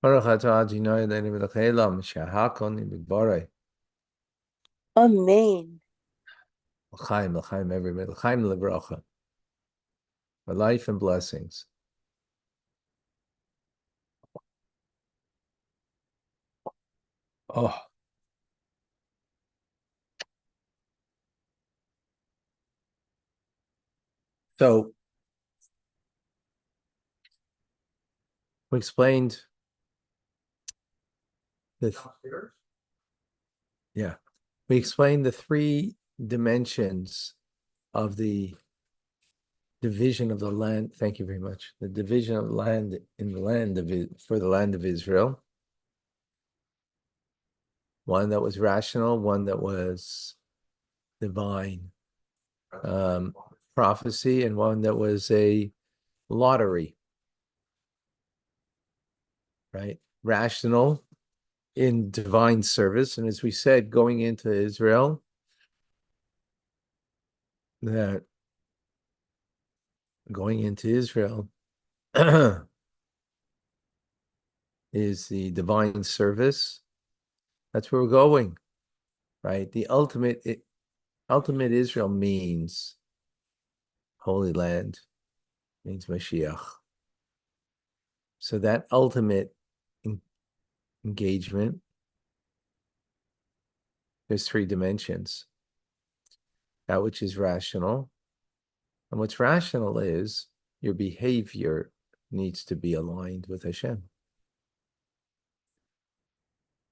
Baruch atah Adonai Eloheinu melech haolam, shehakol nהיה b'dbaroi. Amen. L'chaim, everybody. L'chaim lebracha. For life and blessings. Oh, so we explained the yeah, we explained the three dimensions of the division of the land. Thank you very much. The division of land in the land of for the land of Israel. One that was rational, one that was divine prophecy, and one that was a lottery, right? Rational in divine service. And as we said, going into Israel, that going into Israel is the divine service. That's where we're going, right? The ultimate Israel means Holy Land, means Mashiach. So that ultimate engagement, there's three dimensions. That which is rational. And what's rational is your behavior needs to be aligned with Hashem.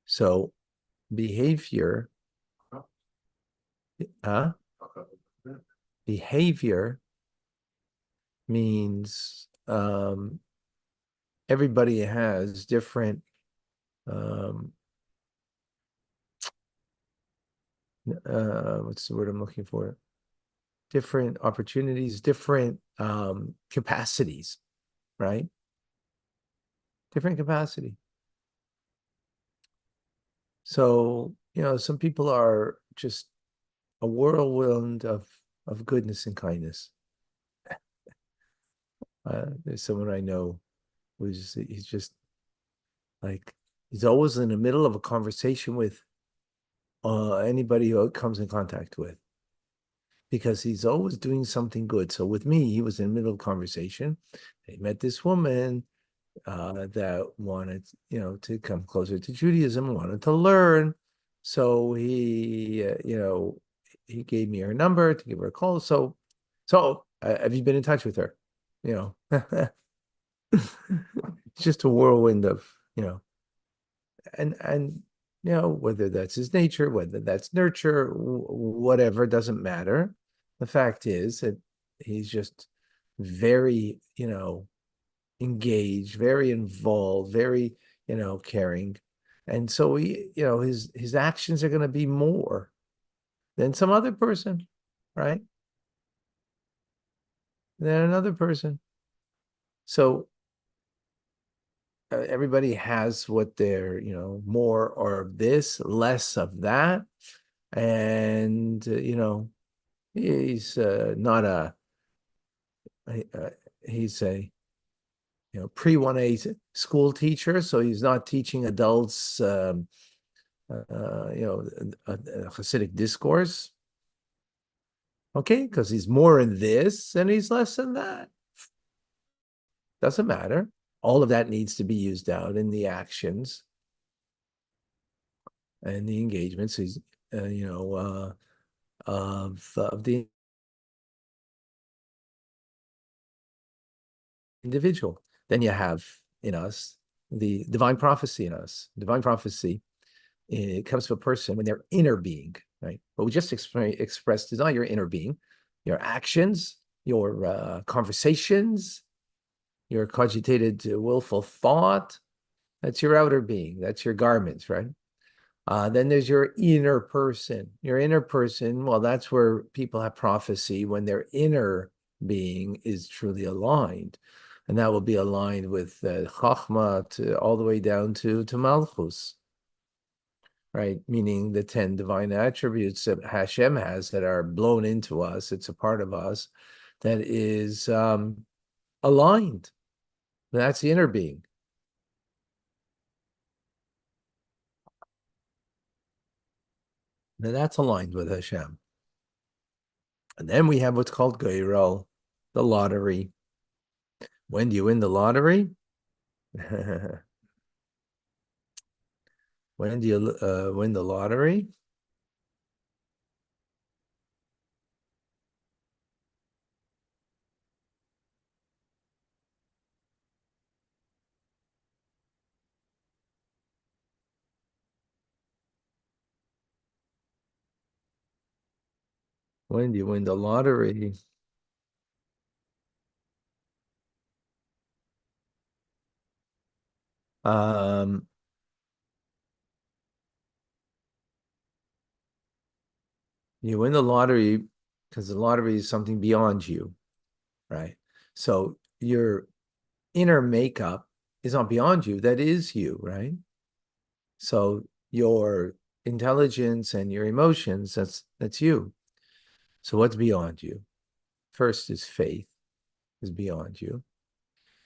So behavior, behavior means everybody has different what's the word I'm looking for? Different opportunities, different capacities, right? Different capacity. So, some people are just a whirlwind of goodness and kindness. There's someone I know he's just like, he's always in the middle of a conversation with anybody who comes in contact with, because he's always doing something good. So with me, he was in the middle of a conversation. He met this woman that wanted, to come closer to Judaism, wanted to learn. So he, he gave me her number to give her a call. So have you been in touch with her? It's just a whirlwind of, and whether that's his nature, whether that's nurture, whatever, doesn't matter. The fact is that he's just very, engaged, very involved, very, caring. And so his actions are going to be more than some other person, right? Than another person. So everybody has what they're, more or this, less of that. And, he's not he's a, pre-1A school teacher. So he's not teaching adults, a Hasidic discourse. Okay, because he's more in this and he's less in that. Doesn't matter. All of that needs to be used out in the actions and the engagements. He's, of the individual. Then you have in us the divine prophecy in us. Divine prophecy, it comes to a person when they're inner being, right? What we just expressed is not your inner being, your actions, your conversations, your cogitated willful thought. That's your outer being. That's your garments, right? Then there's your inner person. Your inner person, well, that's where people have prophecy when their inner being is truly aligned. And that will be aligned with Chachma all the way down to Malchus, right? Meaning the 10 divine attributes that Hashem has that are blown into us. It's a part of us that is aligned. That's the inner being. Now that's aligned with Hashem. And then we have what's called Geirol, the lottery. When do you win the lottery? When do you win the lottery? When do you win the lottery? Um, you win the lottery because the lottery is something beyond you, right? So your inner makeup is not beyond you. That is you, right? So your intelligence and your emotions, that's you. So what's beyond you? First is faith is beyond you.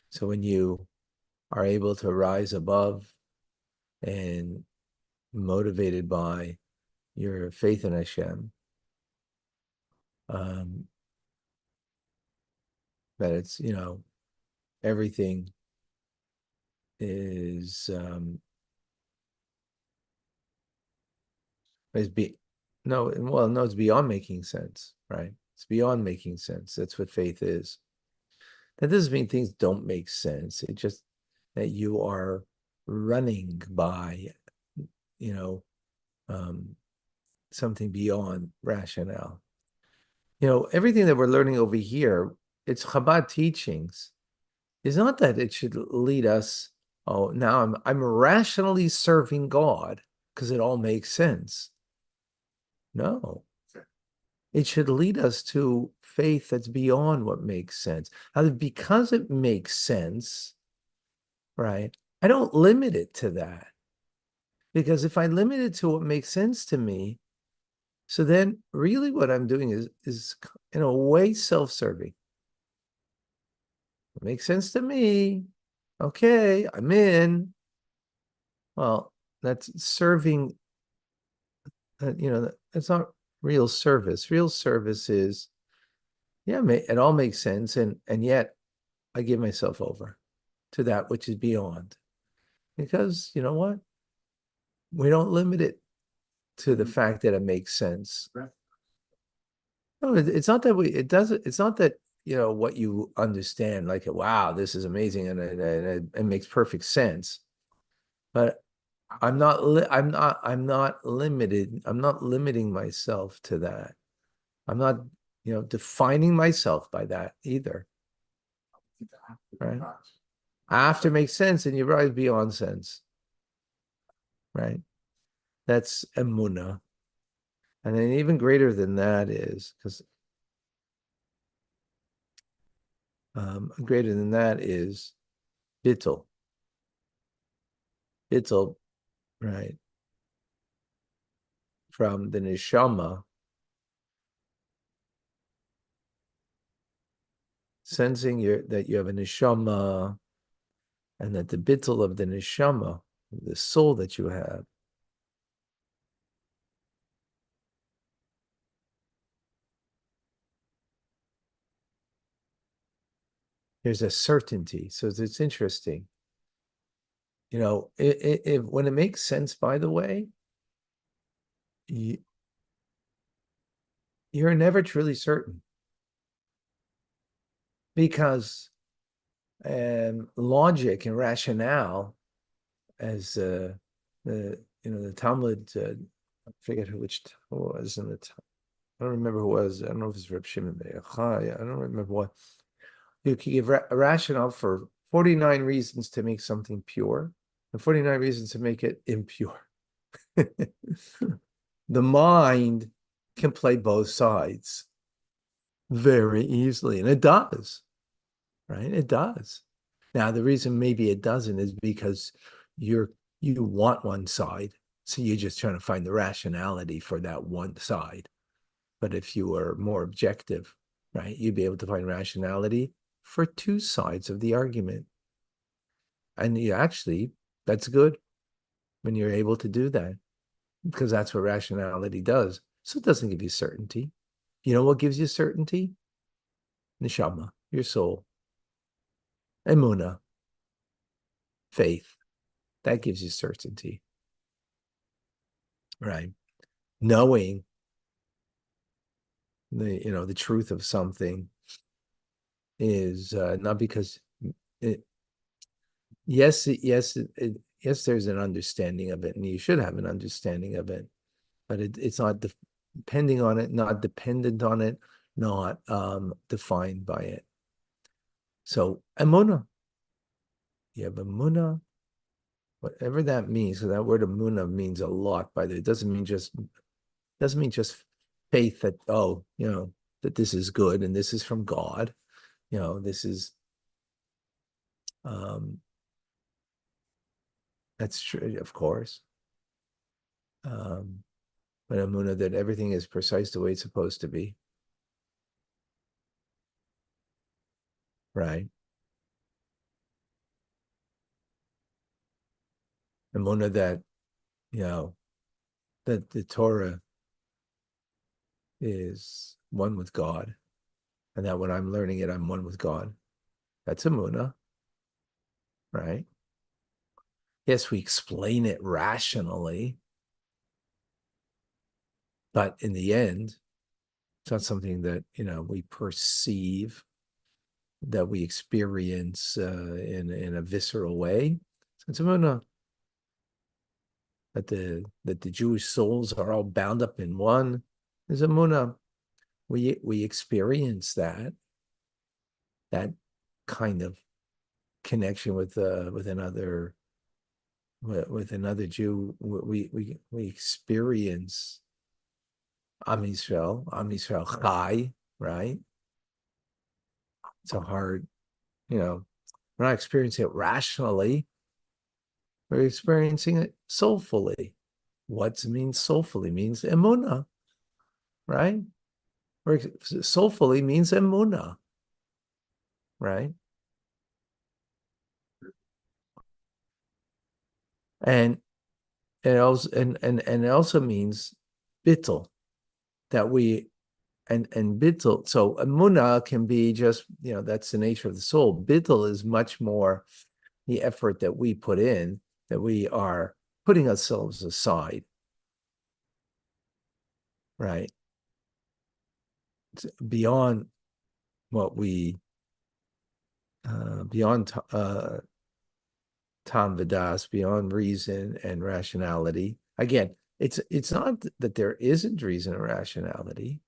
So when you are able to rise above and motivated by your faith in Hashem, that it's, everything is be no, well, no, it's beyond making sense, right? It's beyond making sense. That's what faith is. That doesn't mean things don't make sense. It just that you are running by, something beyond rationale. Everything that we're learning over here, it's Chabad teachings. It's not that it should lead us, oh, now I'm rationally serving God because it all makes sense. No. It should lead us to faith that's beyond what makes sense. Now, because it makes sense, right? I don't limit it to that. Because if I limit it to what makes sense to me, so then really what I'm doing is in a way self-serving. It makes sense to me. Okay, I'm in. Well, that's serving, that's not real service. Real service is, yeah, it all makes sense. And yet I give myself over to that which is beyond. Because you know what? We don't limit it to the fact that it makes sense. No, it's not that it doesn't, it's not that, what you understand, like, wow, this is amazing and it makes perfect sense. But I'm not limited. I'm not limiting myself to that. I'm not, defining myself by that either. Right? After makes sense, and you rise beyond sense. Right? That's emuna. And then even greater than that is, because greater than that is bittul. Bittul, right? From the neshama, sensing that you have a neshama, and that the bittul of the neshama, the soul that you have, there's a certainty. So it's interesting. When it makes sense, by the way, you're never truly certain because logic and rationale, as the Talmud, I forget who was in the. I don't remember who was. I don't know if it's Reb Shimon Bar Yochai. I don't remember what. You can give a rationale for 49 reasons to make something pure and 49 reasons to make it impure. The mind can play both sides very easily, and it does, right? It does. Now, the reason maybe it doesn't is because you want one side, so you're just trying to find the rationality for that one side. But if you were more objective, right, you'd be able to find rationality for two sides of the argument. And that's good when you're able to do that. because that's what rationality does. So it doesn't give you certainty. You know what gives you certainty? Neshama, your soul. Emuna, faith. That gives you certainty, right? Knowing the truth of something is not because it, yes, there's an understanding of it, and you should have an understanding of it, but it's not depending on it, not dependent on it, not defined by it. So emuna, you have emuna, whatever that means. So that word emuna means a lot. By the way, it doesn't mean just faith that that this is good and this is from God. This is that's true, of course. But emuna that everything is precise the way it's supposed to be. Right. Emuna that, that the Torah is one with God, and that when I'm learning it, I'm one with God. That's emuna, right? Yes, we explain it rationally, but in the end, it's not something that we perceive, that we experience in a visceral way. So it's emuna that the Jewish souls are all bound up in one. Is emuna. We experience that kind of connection with another Jew. We experience Am Yisrael Chai, right? It's a hard, we're not experiencing it rationally. We're experiencing it soulfully. What means soulfully? Means emuna, right? Soulfully means emuna, right? And it also and it also means bittul, that we and bittul. So emuna can be just that's the nature of the soul. Bittul is much more the effort that we put in, that we are putting ourselves aside, right? It's beyond what we beyond tam vidas, beyond reason and rationality. Again, it's not that there isn't reason or rationality.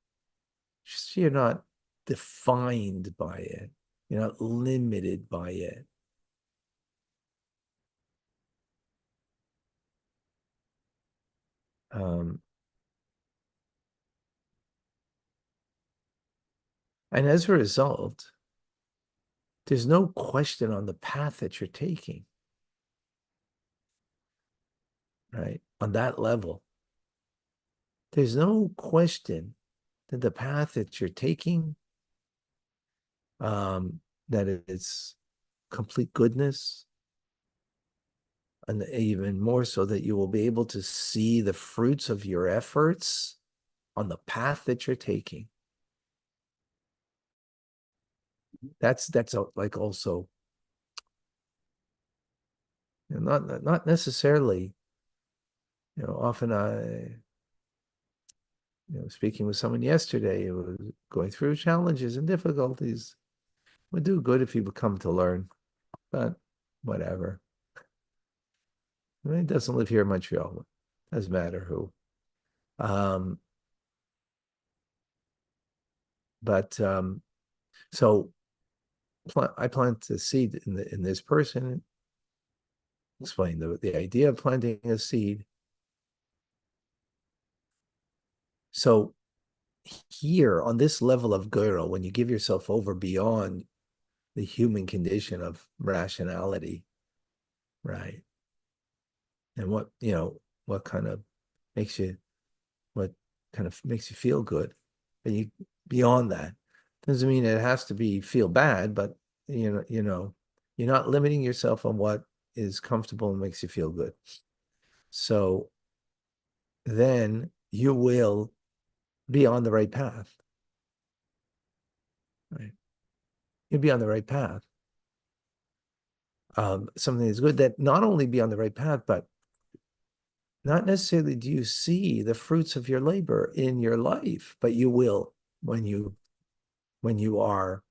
Just you're not defined by it. You're not limited by it. And as a result, there's no question on the path that you're taking, right? On that level, there's no question that the path that you're taking, that it's complete goodness, and even more so that you will be able to see the fruits of your efforts on the path that you're taking. That's like also not necessarily. Often speaking with someone yesterday who was going through challenges and difficulties. Would do good if he would come to learn, but whatever. I mean, he doesn't live here in Montreal. Doesn't matter who. But so I plant a seed in this person. Explain the idea of planting a seed. So here on this level of girl, when you give yourself over beyond the human condition of rationality, right? And what kind of makes you what kind of makes you feel good, and you beyond that doesn't mean it has to be feel bad, but you're not limiting yourself on what is comfortable and makes you feel good. So then you will be on the right path. Right? You'll be on the right path. Something that's good, that not only be on the right path, but not necessarily do you see the fruits of your labor in your life, but you will when you are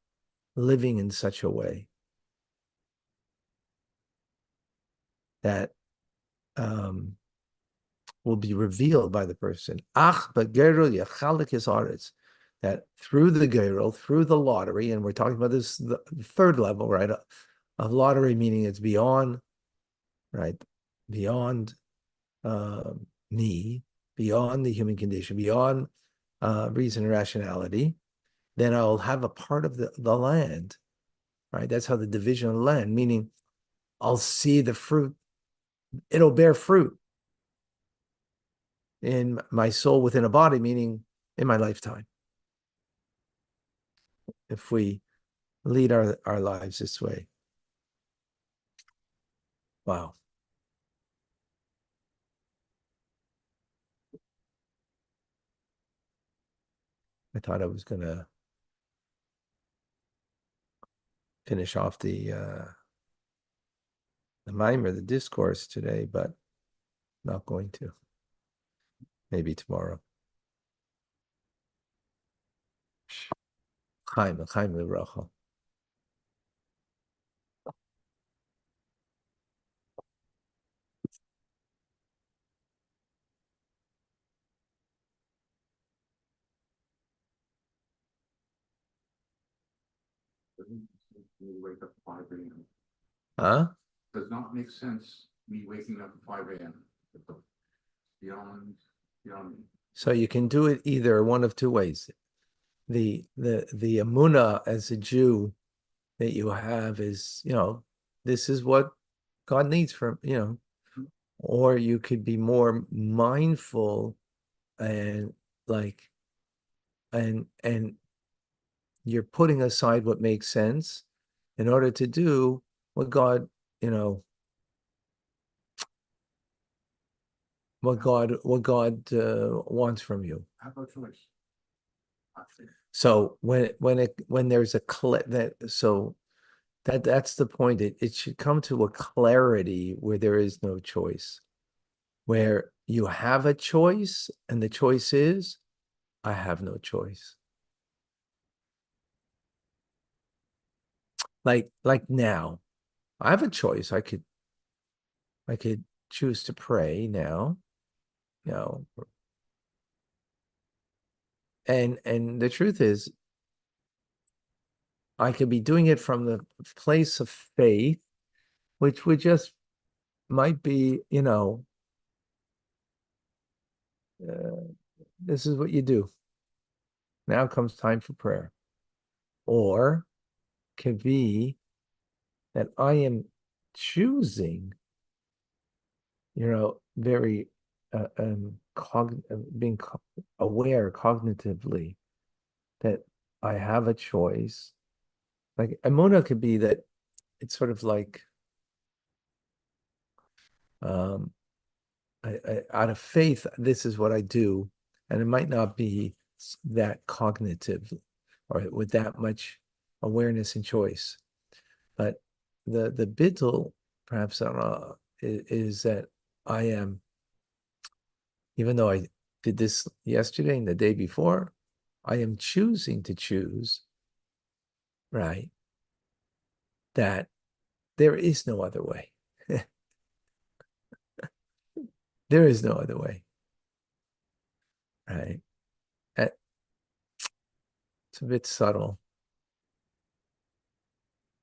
living in such a way that will be revealed by the person. Ach b'gerul yachalik his aretz. That through the gerul, through the lottery, and we're talking about this the third level, right, of lottery, meaning it's beyond, right, beyond me, beyond the human condition, beyond reason and rationality. Then I'll have a part of the land, right? That's how the division of the land, meaning I'll see the fruit. It'll bear fruit in my soul within a body, meaning in my lifetime. If we lead our lives this way. Wow. I thought I was going to finish off the mimer, the discourse today, but not going to. Maybe tomorrow. Chaim L'Bracha. Me wake up at 5 a.m. Huh? Does not make sense, me waking up at 5 a.m. Beyond me. So you can do it either one of two ways. The emunah as a Jew that you have is, this is what God needs from, or you could be more mindful and like, and you're putting aside what makes sense in order to do what God, what God wants from you. I have no choice. So when there's that's the point. It should come to a clarity where there is no choice, where you have a choice, and the choice is, I have no choice. Like now, I have a choice. I could choose to pray now, and the truth is, I could be doing it from the place of faith, which would just might be, this is what you do. Now comes time for prayer. Or could be that I am choosing, very being aware cognitively that I have a choice. Like Emuna could be that it's sort of like out of faith, this is what I do, and it might not be that cognitive or with that much awareness and choice. But the bittul, perhaps, I don't know, is that I am, even though I did this yesterday and the day before, I am choosing to choose, right, that there is no other way. There is no other way, right? It's a bit subtle,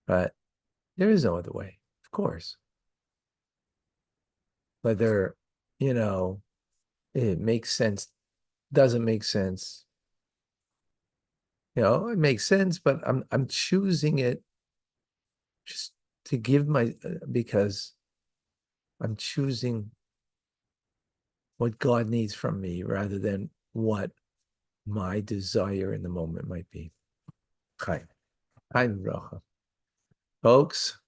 but there is no other way, of course. Whether, it makes sense, doesn't make sense. It makes sense, but I'm choosing it just to give because I'm choosing what God needs from me rather than what my desire in the moment might be. Hi, Bracha. Folks.